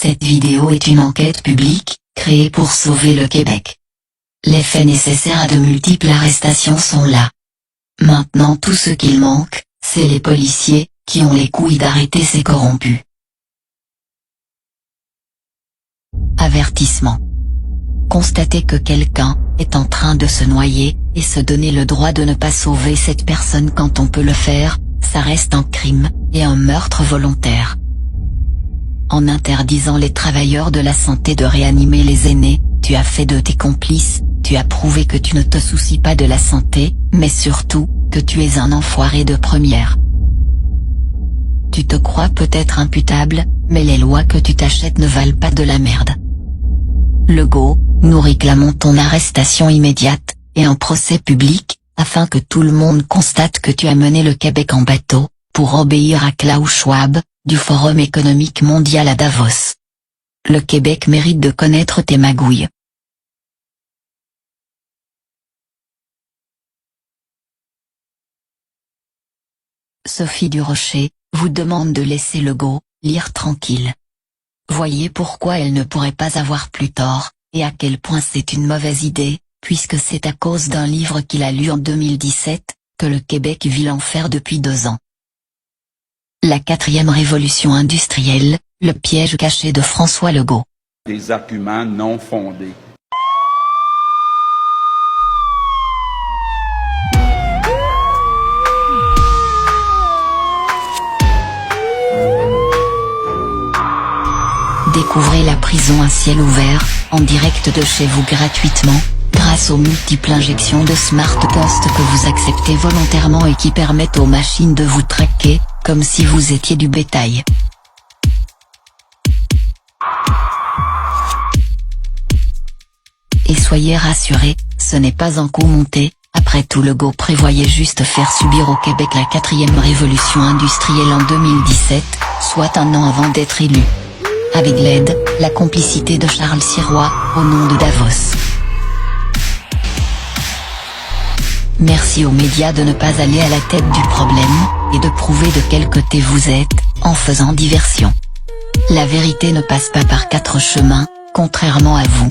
Cette vidéo est une enquête publique, créée pour sauver le Québec. Les faits nécessaires à de multiples arrestations sont là. Maintenant tout ce qu'il manque, c'est les policiers, qui ont les couilles d'arrêter ces corrompus. Avertissement. Constater que quelqu'un est en train de se noyer, et se donner le droit de ne pas sauver cette personne quand on peut le faire, ça reste un crime, et un meurtre volontaire. En interdisant les travailleurs de la santé de réanimer les aînés, tu as fait de tes complices, tu as prouvé que tu ne te soucies pas de la santé, mais surtout, que tu es un enfoiré de première. Tu te crois peut-être imputable, mais les lois que tu t'achètes ne valent pas de la merde. Legault, nous réclamons ton arrestation immédiate, et un procès public, afin que tout le monde constate que tu as mené le Québec en bateau, pour obéir à Klaus Schwab, du Forum économique mondial à Davos. Le Québec mérite de connaître tes magouilles. Sophie Durocher, vous demande de laisser Legault lire tranquille. Voyez pourquoi elle ne pourrait pas avoir plus tort, et à quel point c'est une mauvaise idée, puisque c'est à cause d'un livre qu'il a lu en 2017, que le Québec vit l'enfer depuis 2 ans. La 4e révolution industrielle, le piège caché de François Legault. Des arguments non fondés. Découvrez la prison à ciel ouvert, en direct de chez vous gratuitement, grâce aux multiples injections de Smart Post que vous acceptez volontairement et qui permettent aux machines de vous traquer, comme si vous étiez du bétail. Et soyez rassurés, ce n'est pas un coup monté, après tout Legault prévoyait juste faire subir au Québec la 4e révolution industrielle en 2017, soit 1 an avant d'être élu. Avec l'aide, la complicité de Charles Sirois, au nom de Davos. Merci aux médias de ne pas aller à la tête du problème, et de prouver de quel côté vous êtes, en faisant diversion. La vérité ne passe pas par 4 chemins, contrairement à vous.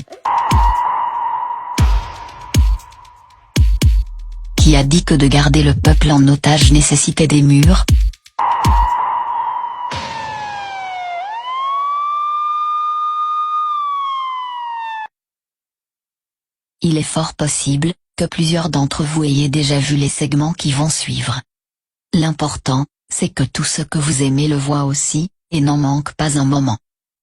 Qui a dit que de garder le peuple en otage nécessitait des murs? Il est fort possible que plusieurs d'entre vous ayez déjà vu les segments qui vont suivre. L'important, c'est que tous ceux que vous aimez le voient aussi, et n'en manque pas un moment.